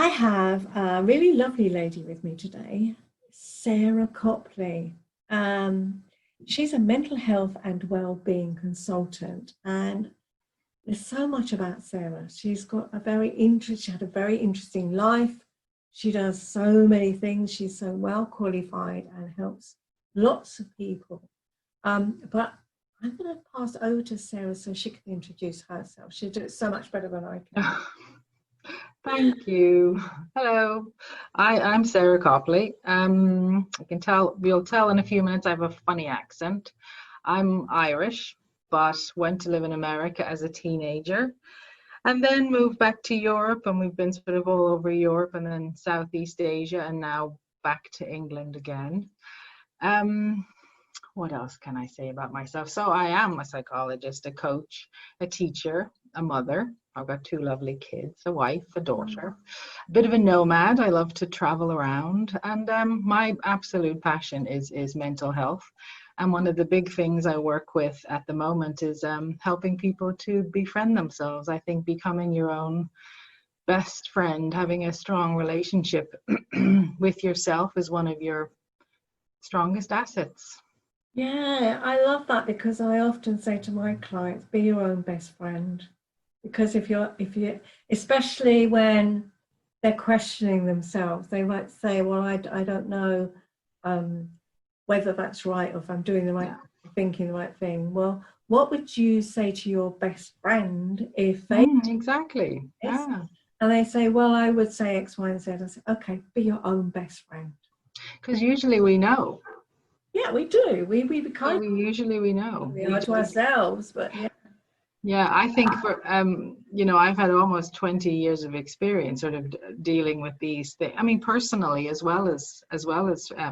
I have a really lovely lady with me today, Sara Copley. She's a mental health and well-being consultant, and there's so much about Sara. She's got she had a very interesting life. She does so many things. She's so well qualified and helps lots of people. But I'm going to pass over to Sara so she can introduce herself. She'll do it so much better than I can. Thank you. Hello, I'm Sara Copley. You'll tell in a few minutes I have a funny accent. I'm Irish, but went to live in America as a teenager and then moved back to Europe, and we've been sort of all over Europe and then Southeast Asia and now back to England again. What else can I say about myself? So I am a psychologist, a coach, a teacher, a mother. I've got 2 lovely kids, a wife, a daughter, a bit of a nomad. I love to travel around, and my absolute passion is mental health. And one of the big things I work with at the moment is helping people to befriend themselves. I think becoming your own best friend, having a strong relationship with yourself is one of your strongest assets. Yeah, I love that, because I often say to my clients, be your own best friend. Because if you, especially when they're questioning themselves, they might say, well, I don't know whether that's right, or if I'm doing the right, thinking the right thing. Well, what would you say to your best friend if they... Exactly. Yeah. And they say, well, I would say X, Y, and Z. I say, okay, be your own best friend. Because usually we know. Yeah, we do. We become... Usually we know. We are to ourselves, but yeah. Yeah, I think for I've had almost 20 years of experience sort of dealing with these things. I mean, personally as well as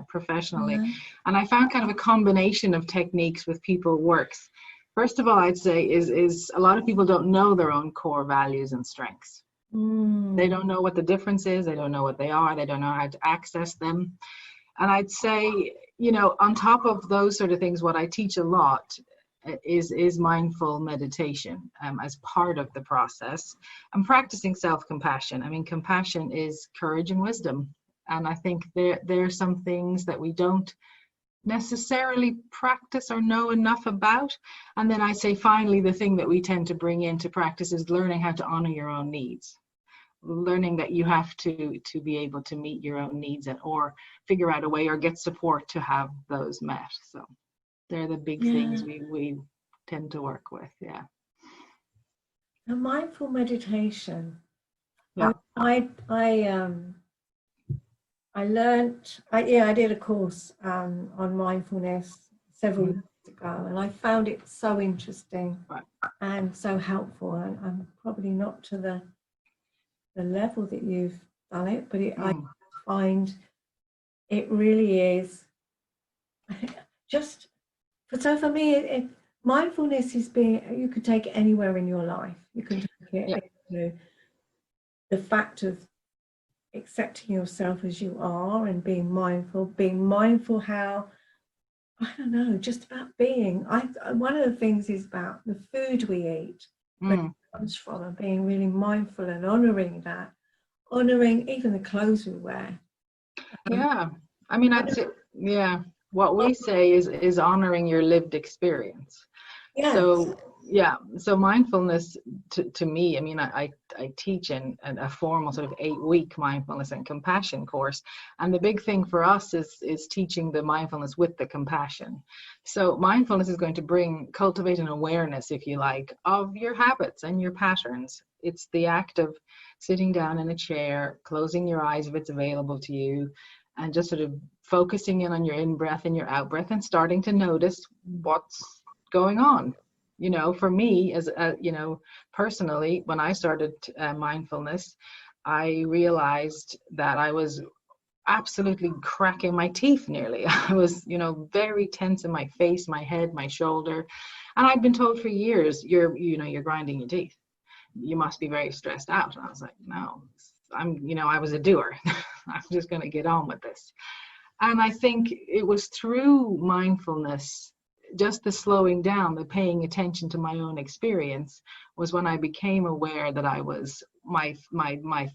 professionally. Mm-hmm. And I found kind of a combination of techniques with people works. First of all, I'd say is a lot of people don't know their own core values and strengths. They don't know what the difference is. They don't know what they are. They don't know how to access them. And I'd say, on top of those sort of things, what I teach a lot is mindful meditation as part of the process. I'm practicing self-compassion. I mean, compassion is courage and wisdom. And I think there are some things that we don't necessarily practice or know enough about. And then I say, finally, the thing that we tend to bring into practice is learning how to honor your own needs. Learning that you have to be able to meet your own needs or figure out a way or get support to have those met. So they're the big things we tend to work with. Yeah. A mindful meditation. Yeah. I learned. I did a course on mindfulness several years ago, and I found it so interesting and so helpful. And I'm probably not to the level that you've done it, but I find it really is just. So for me, mindfulness is you could take it anywhere in your life. You can take it into the fact of accepting yourself as you are and being mindful how, I don't know, just about being. One of the things is about the food we eat, where it comes from, and being really mindful and honouring even the clothes we wear. Yeah, I mean, I'd say, what we say is honouring your lived experience. Yes. So mindfulness to me, I mean, I teach in a formal sort of 8-week mindfulness and compassion course, and the big thing for us is teaching the mindfulness with the compassion. So mindfulness is going to cultivate an awareness, if you like, of your habits and your patterns. It's the act of sitting down in a chair, closing your eyes if it's available to you, and just sort of focusing in on your in-breath and your out-breath and starting to notice what's going on. For me, as personally, when I started mindfulness, I realized that I was absolutely cracking my teeth nearly. I was, very tense in my face, my head, my shoulder. And I'd been told for years, you're grinding your teeth. You must be very stressed out. And I was like, no, I was a doer. I'm just going to get on with this. And I think it was through mindfulness, just the slowing down, the paying attention to my own experience, was when I became aware that I was my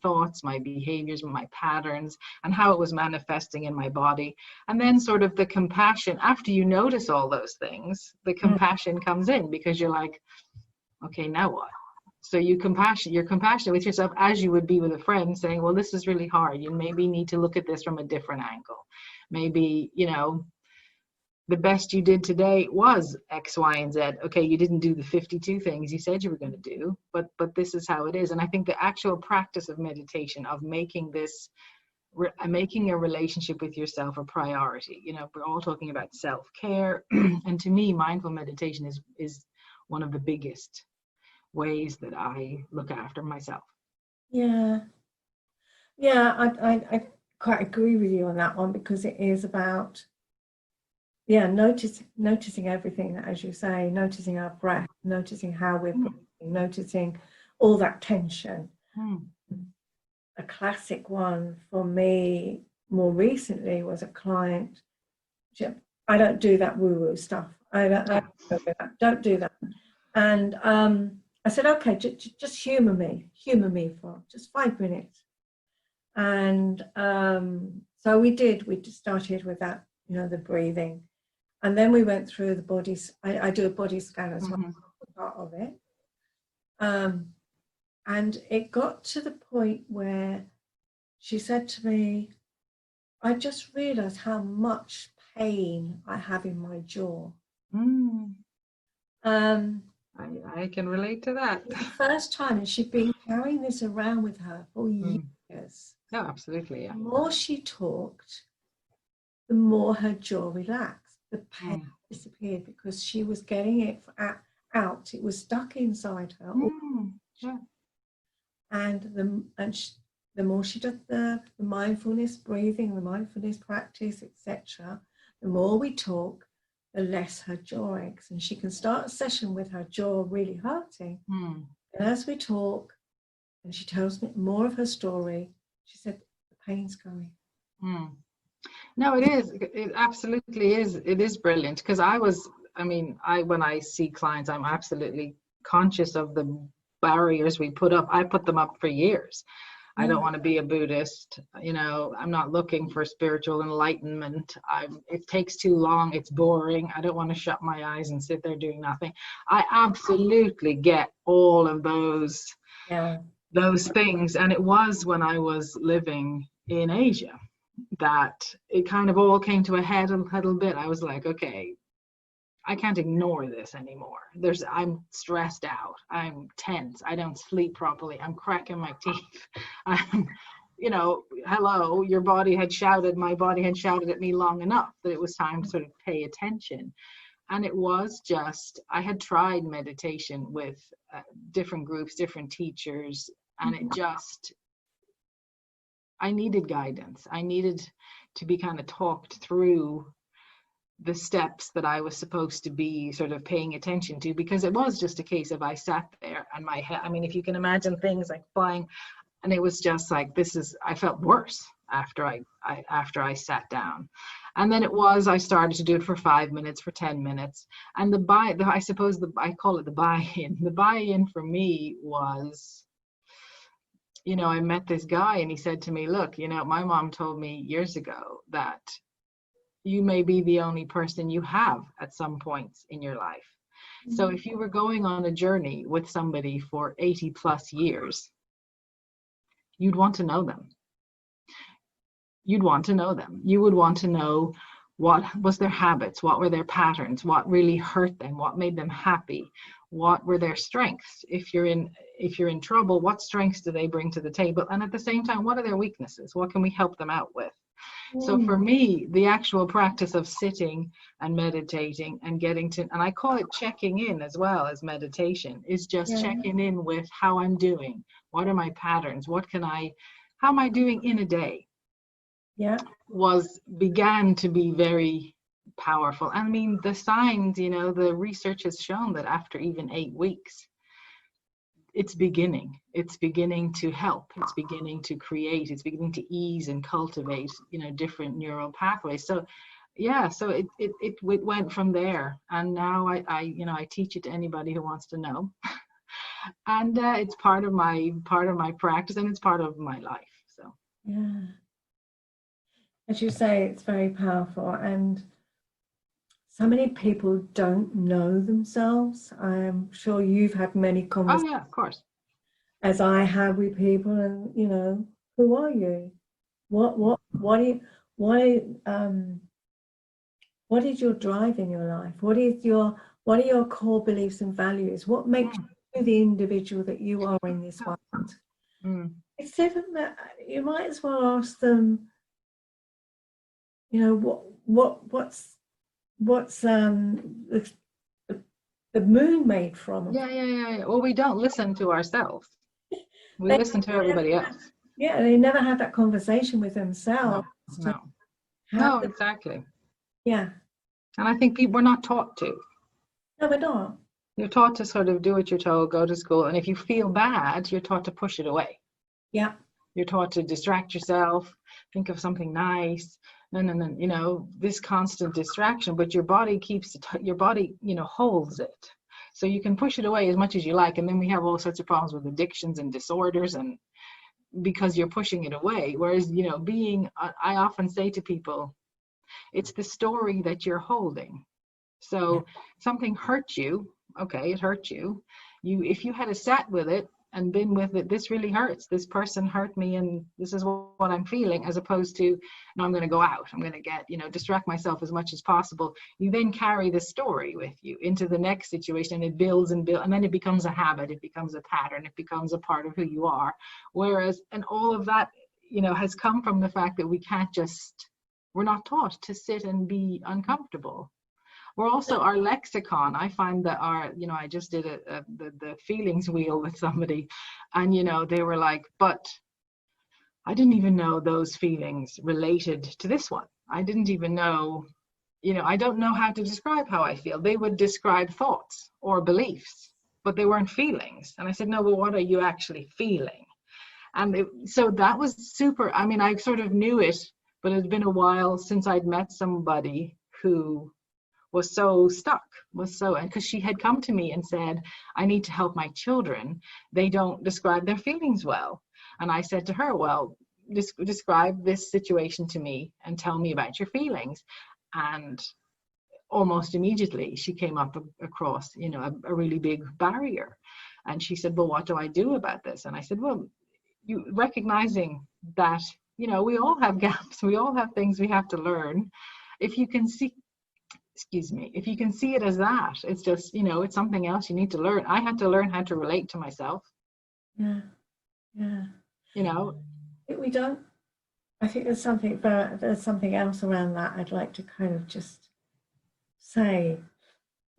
thoughts, my behaviors, my patterns, and how it was manifesting in my body. And then sort of the compassion, after you notice all those things, the compassion comes in, because you're like, okay, now what? So you're compassionate with yourself, as you would be with a friend, saying, well, this is really hard. You maybe need to look at this from a different angle. Maybe, the best you did today was X, Y, and Z. Okay, you didn't do the 52 things you said you were going to do, but this is how it is. And I think the actual practice of meditation, of making a relationship with yourself a priority. We're all talking about self-care. And to me, mindful meditation is one of the biggest ways that I look after myself. Yeah, I quite agree with you on that one, because it is about noticing everything, as you say, noticing our breath, noticing how we're breathing, noticing all that tension. A classic one for me more recently was a client. I don't do that woo-woo stuff. I don't do that. And I said, okay, just humor me for just 5 minutes. And so we just started with that, the breathing. And then we went through the bodies. I do a body scan as well, part of it. And it got to the point where she said to me, I just realized how much pain I have in my jaw. I can relate to that. The first time, and she'd been carrying this around with her for years. No, absolutely, yeah. The more she talked, the more her jaw relaxed. The pain disappeared, because she was getting it out. It was stuck inside her. And the more she did the mindfulness breathing, the mindfulness practice, etc., the more we talk, the less her jaw aches. And she can start a session with her jaw really hurting. And as we talk, and she tells me more of her story, she said, the pain's going. No, it is. It absolutely is. It is brilliant, because when I see clients, I'm absolutely conscious of the barriers we put up. I put them up for years. I don't want to be a Buddhist. I'm not looking for spiritual enlightenment. It takes too long. It's boring. I don't want to shut my eyes and sit there doing nothing. I absolutely get all of those things. And it was when I was living in Asia that it kind of all came to a head a little bit. I was like, okay, I can't ignore this anymore. I'm stressed out. I'm tense. I don't sleep properly. I'm cracking my teeth. Hello, my body had shouted at me long enough that it was time to sort of pay attention. And it was just, I had tried meditation with different groups, different teachers, and I needed guidance. I needed to be kind of talked through the steps that I was supposed to be sort of paying attention to, because it was just a case of I sat there and my head, if you can imagine things like flying, and it was just like, I felt worse after I sat down. And then I started to do it for 5 minutes, for 10 minutes. And I call it the buy-in. The buy-in for me was, I met this guy and he said to me, look, my mom told me years ago that you may be the only person you have at some points in your life. So if you were going on a journey with somebody for 80 plus years, you'd want to know them. You would want to know what was their habits, what were their patterns, what really hurt them, what made them happy, what were their strengths. If you're in trouble, what strengths do they bring to the table? And at the same time, what are their weaknesses? What can we help them out with? So for me, the actual practice of sitting and meditating and and I call it checking in as well as meditation, is just checking in with how I'm doing. What are my patterns? How am I doing in a day? Began to be very powerful. The signs, the research has shown that after even 8 weeks, it's beginning to help, it's beginning to create, it's beginning to ease and cultivate, different neural pathways. So it went from there. And now I teach it to anybody who wants to know. And it's part of my practice, and it's part of my life. So yeah, as you say, it's very powerful, and so many people don't know themselves. I'm sure you've had many oh conversations, yeah, of course. as I have with people, and who are you? What do you, what is your drive in your life? What are your core beliefs and values? What makes you the individual that you are in this world? It's even that you might as well ask them, what's the moon made from? Yeah. Well, we don't listen to ourselves. We They listen to everybody else. Yeah, they never had that conversation with themselves. No, exactly. Yeah. And I think we're not taught to. No, we're not. You're taught to sort of do what you're told, go to school, and if you feel bad, you're taught to push it away. Yeah. You're taught to distract yourself, think of something nice, no, this constant distraction, but your body keeps it, your body, holds it. So you can push it away as much as you like, and then we have all sorts of problems with addictions and disorders, and because you're pushing it away. Whereas, I often say to people, it's the story that you're holding. So something hurt you, okay, it hurt you. If you had sat with it and been with it, this really hurts. This person hurt me, and this is what I'm feeling, as opposed to, no, I'm going to go out. I'm going to distract myself as much as possible. You then carry the story with you into the next situation, and it builds and builds, and then it becomes a habit. It becomes a pattern. It becomes a part of who you are. Whereas, and all of that, has come from the fact that we're not taught to sit and be uncomfortable. We're also, our lexicon, I find that I just did the feelings wheel with somebody, and they were like, but I didn't even know those feelings related to this one. I didn't even know, I don't know how to describe how I feel. They would describe thoughts or beliefs, but they weren't feelings. And I said, no, but what are you actually feeling? And so that was super. I mean, I sort of knew it, but it had been a while since I'd met somebody who was so stuck, and because she had come to me and said, I need to help my children. They don't describe their feelings well. And I said to her, well, describe this situation to me and tell me about your feelings. And almost immediately she came up across, a really big barrier. And she said, well, what do I do about this? And I said, well, you recognizing that, we all have gaps, we all have things we have to learn. If you can see it as that, it's just, it's something else you need to learn. I had to learn how to relate to myself. Yeah. We don't. I think there's something else around that I'd like to kind of just say.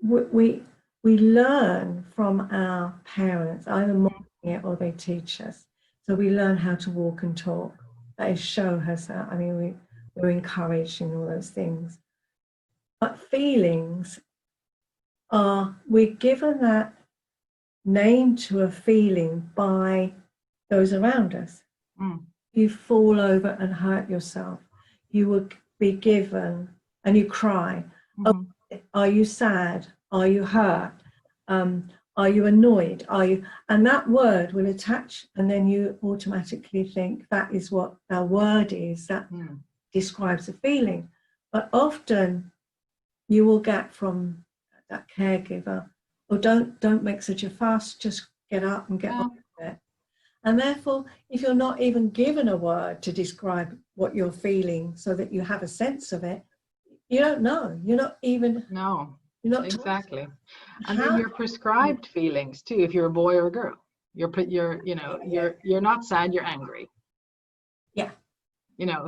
We learn from our parents, either modeling it or they teach us. So we learn how to walk and talk. That is show herself. I mean, we're encouraged in all those things. But feelings we're given that name to a feeling by those around us. You fall over and hurt yourself, you will be given, and you cry. Oh, are you sad? Are you hurt? Are you annoyed? And that word will attach, and then you automatically think that is what our word is, that describes a feeling. But often you will get from that caregiver, or don't make such a fuss, just get up and get on with it. And therefore, if you're not even given a word to describe what you're feeling so that you have a sense of it, you don't know. You're not even. No, you're not exactly. And then you're prescribed feelings too. If you're a boy or a girl, you're not sad, you're angry. Yeah.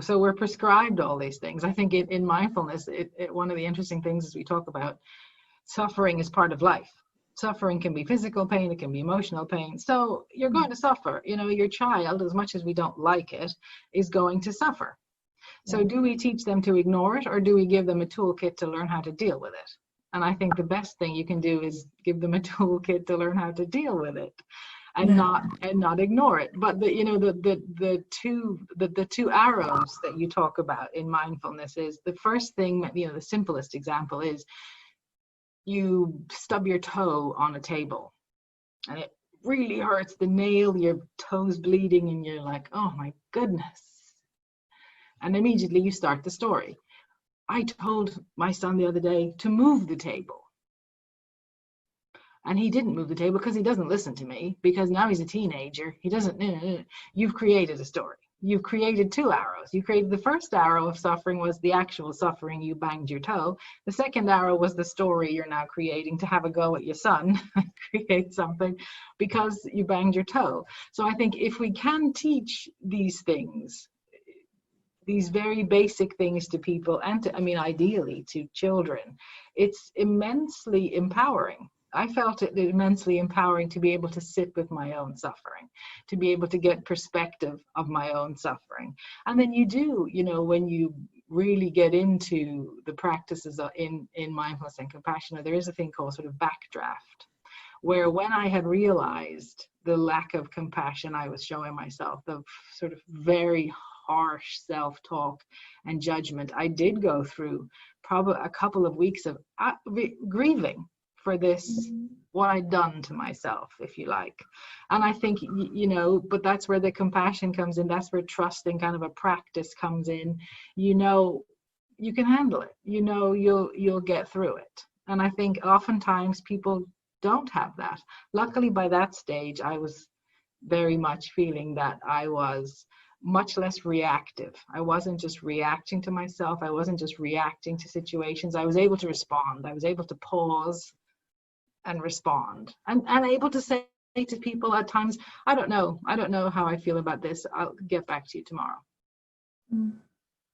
So we're prescribed all these things. I think in mindfulness, one of the interesting things is we talk about suffering is part of life. Suffering can be physical pain, it can be emotional pain. So you're going to suffer. Your child, as much as we don't like it, is going to suffer. So do we teach them to ignore it, or do we give them a toolkit to learn how to deal with it? And I think the best thing you can do is give them a toolkit to learn how to deal with it, and not ignore it. But the two arrows that you talk about in mindfulness is, the first thing, the simplest example is, you stub your toe on a table, and really hurts, the nail, your toes bleeding, and you're like, oh my goodness. And immediately you start the story. I told my son the other day to move the table. And he didn't move the table because he doesn't listen to me, because now he's a teenager. He doesn't. You've created a story. You've created two arrows. You created the first arrow of suffering was the actual suffering, you banged your toe. The second arrow was the story you're now creating to have a go at your son, create something because you banged your toe. So I think if we can teach these things, these very basic things to people, and to, I mean, ideally to children, it's immensely empowering. I felt it immensely empowering to be able to sit with my own suffering, to be able to get perspective of my own suffering. And then you do, you know, when you really get into the practices in mindfulness and compassion, there is a thing called sort of backdraft, where when I had realized the lack of compassion I was showing myself, the sort of very harsh self-talk and judgment, I did go through probably a couple of weeks of grieving for this, what I'd done to myself, if you like. And I think, you know, but that's where the compassion comes in. That's where trusting kind of a practice comes in. You know, you can handle it. You know, you'll get through it. And I think oftentimes people don't have that. Luckily, by that stage, I was very much feeling that I was much less reactive. I wasn't just reacting to myself. I wasn't just reacting to situations. I was able to respond. I was able to pause and respond, and able to say to people at times, I don't know how I feel about this. I'll get back to you tomorrow. Mm.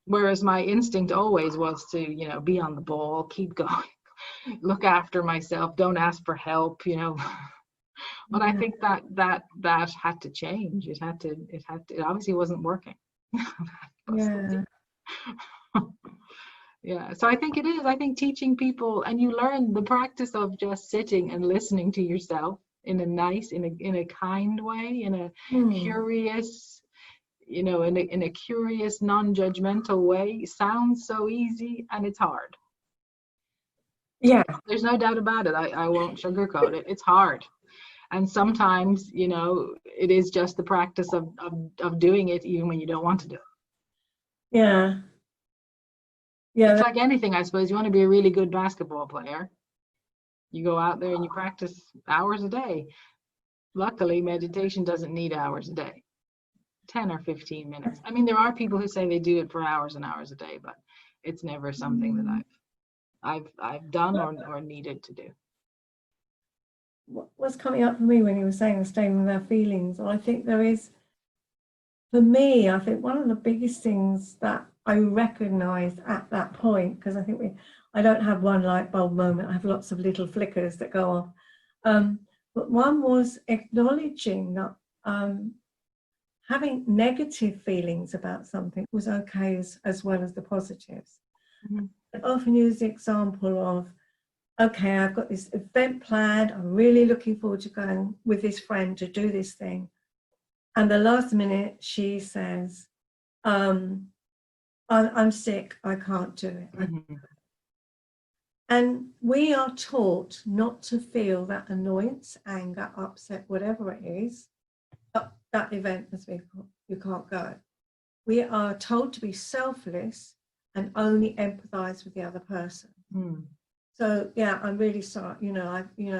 Whereas my instinct always was to, you know, be on the ball, keep going, look after myself, don't ask for help, you know. But I think that had to change. It obviously wasn't working. Yeah. Yeah, so I think it is. I think teaching people, and you learn the practice of just sitting and listening to yourself in a nice, in a kind way, in a curious, you know, in a curious, non-judgmental way. Sounds so easy, and it's hard. Yeah, there's no doubt about it. I won't sugarcoat it. It's hard. And sometimes, you know, it is just the practice of doing it even when you don't want to do it. Yeah. Yeah. It's like anything, I suppose. You want to be a really good basketball player, you go out there and you practice hours a day. Luckily, meditation doesn't need hours a day, 10 or 15 minutes. I mean, there are people who say they do it for hours and hours a day, but it's never something that I've done or needed to do. What's coming up for me when you were saying staying with our feelings, I think there is, for me, I think one of the biggest things that I recognized at that point, because I think I don't have one light bulb moment, I have lots of little flickers that go off. But one was acknowledging that having negative feelings about something was okay as well as the positives. Mm-hmm. I often use the example of, okay, I've got this event planned, I'm really looking forward to going with this friend to do this thing. And the last minute she says, I'm sick, I can't do it. Mm-hmm. And we are taught not to feel that annoyance, anger, upset, whatever it is, that event has been, you can't go. We are told to be selfless and only empathize with the other person. Mm. So yeah, I'm really sorry,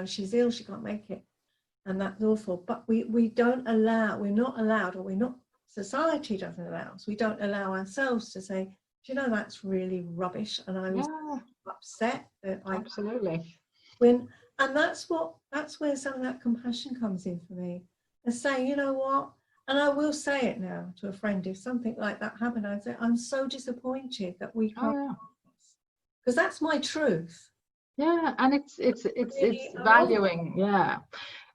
she's ill, she can't make it, and that's awful. But we don't allow, we're not allowed, or we're not, society doesn't allow us, we don't allow ourselves to say, that's really rubbish, and I was upset that absolutely. And that's where some of that compassion comes in for me, and saying, you know what, and I will say it now to a friend, if something like that happened, I'd say, I'm so disappointed that we can't, because that's my truth. Yeah, and it's valuing,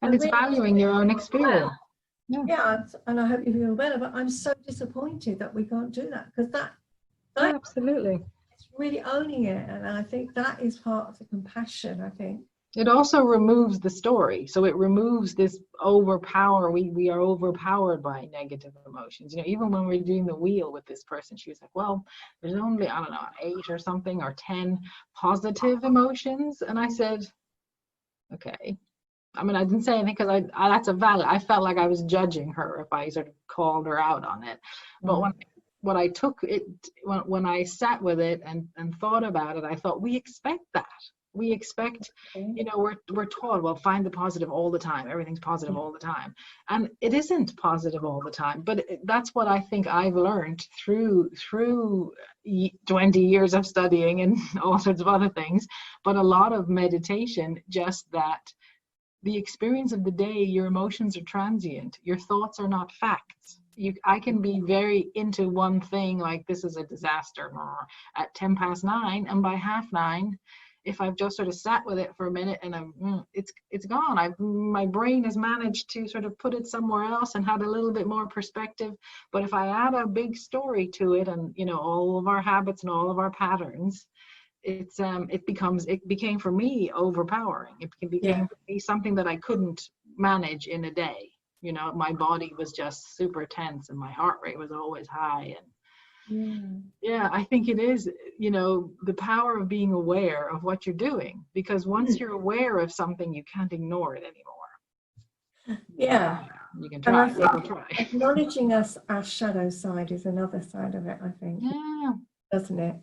and it's valuing your own experience. Yeah, and I hope you feel better, but I'm so disappointed that we can't do that, because that absolutely, it's really owning it, and I think that is part of the compassion. I think it also removes the story, so it removes this overpower. We are overpowered by negative emotions. Even when we're doing the wheel with this person, she was like, well, there's only, I don't know, 8 or something, or 10 positive emotions, and I said, okay, I mean, I didn't say anything because that's a valid, I felt like I was judging her if I sort of called her out on it. But when I took it, when I sat with it and thought about it, I thought, we expect that. We expect, you know, we're taught, well, find the positive all the time. Everything's positive all the time. And it isn't positive all the time. But that's what I think I've learned through 20 years of studying and all sorts of other things. But a lot of meditation, just that the experience of the day, your emotions are transient. Your thoughts are not facts. I can be very into one thing, like this is a disaster at 9:10, and by 9:30, if I've just sort of sat with it for a minute and it's gone. My brain has managed to sort of put it somewhere else and had a little bit more perspective. But if I add a big story to it, and you know, all of our habits and all of our patterns, it became for me overpowering. It became for me something that I couldn't manage in a day. You know, my body was just super tense and my heart rate was always high. And I think it is, you know, the power of being aware of what you're doing, because once you're aware of something, you can't ignore it anymore. You can try. And I think acknowledging our shadow side is another side of it, I think. Doesn't it?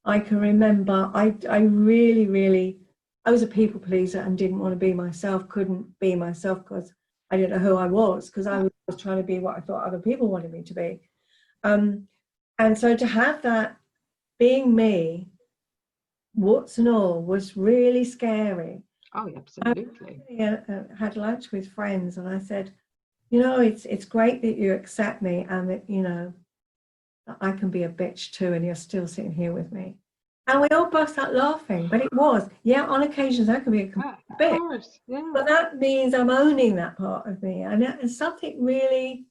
I can remember I really I was a people pleaser and didn't want to be myself, couldn't be myself because I didn't know who I was, because I was trying to be what I thought other people wanted me to be. And so to have that being me, warts and all, was really scary. Oh, absolutely. I had lunch with friends and I said, you know, it's great that you accept me and that, you know, I can be a bitch too and you're still sitting here with me. And we all burst out laughing, but it was, on occasions I can be a bitch. Of course, but that means I'm owning that part of me. And it's something really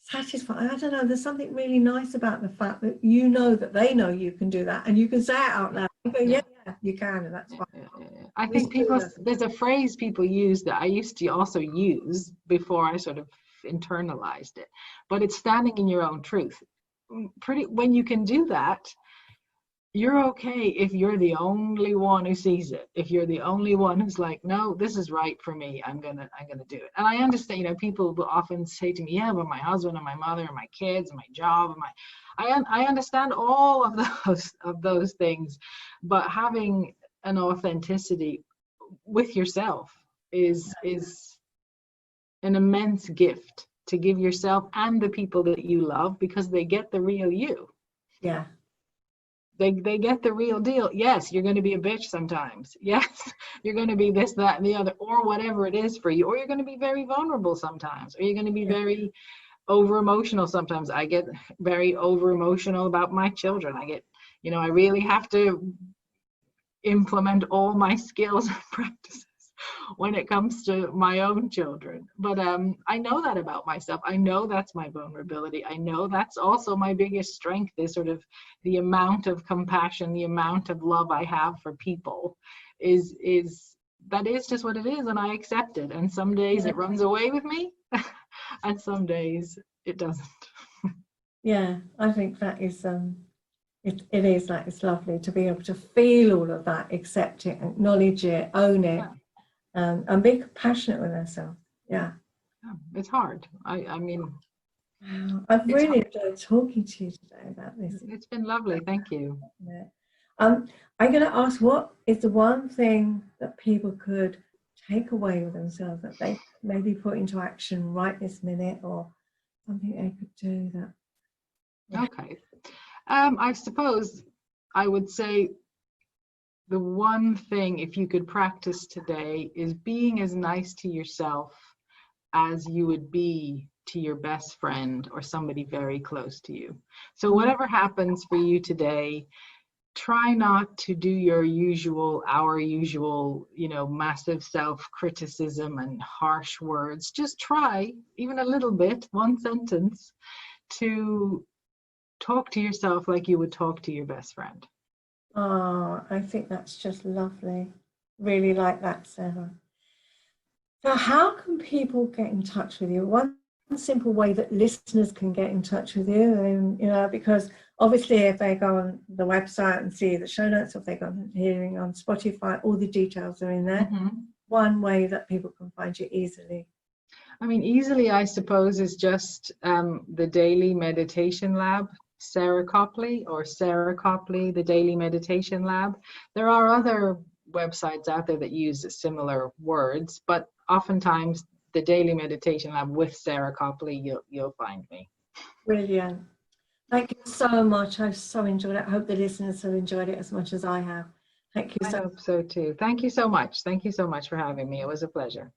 satisfying. I don't know, there's something really nice about the fact that you know that they know you can do that and you can say it out loud. You go, you can, and that's fine. I think there's a phrase people use that I used to also use before I sort of internalized it, but it's standing in your own truth. When you can do that, you're okay if you're the only one who sees it. If you're the only one who's like, no, this is right for me, I'm gonna do it. And I understand, you know, people will often say to me, yeah, but my husband and my mother and my kids and my job and I understand all of those things, but having an authenticity with yourself is an immense gift to give yourself and the people that you love, because they get the real you. They get the real deal. Yes, you're going to be a bitch sometimes. Yes, you're going to be this, that, and the other, or whatever it is for you. Or you're going to be very vulnerable sometimes, or you're going to be very over emotional sometimes. I get very over emotional about my children. I really have to implement all my skills and practices when it comes to my own children. But I know that about myself. I know that's my vulnerability. I know that's also my biggest strength, is sort of the amount of compassion, the amount of love I have for people is just what it is, and I accept it. And some days it runs away with me and some days it doesn't. I think that is it is like, it's lovely to be able to feel all of that, accept it, acknowledge it, own it. And be compassionate with ourselves. It's hard. I mean, I've really enjoyed talking to you today about this. It's been lovely. Thank you. I'm going to ask, what is the one thing that people could take away with themselves that they maybe put into action right this minute, or something they could do that? Okay. I suppose I would say the one thing, if you could practice today, is being as nice to yourself as you would be to your best friend or somebody very close to you. So whatever happens for you today, try not to do our usual, massive self-criticism and harsh words. Just try, even a little bit, one sentence, to talk to yourself like you would talk to your best friend. Oh, I think that's just lovely. Really like that, Sarah. So how can people get in touch with you? One simple way that listeners can get in touch with you, and, because obviously if they go on the website and see the show notes, or if they go on hearing on Spotify, all the details are in there. one way that people can find you easily? I mean, easily, I suppose, is just the Daily Meditation Lab, Sara Copley, or Sara Copley, the Daily Meditation Lab. There are other websites out there that use similar words, but oftentimes the Daily Meditation Lab with Sara Copley, you'll find me. Brilliant. Thank you so much. I've so enjoyed it. I hope the listeners have enjoyed it as much as I have. Thank you I so hope so too. Thank you so much. Thank you so much for having me. It was a pleasure.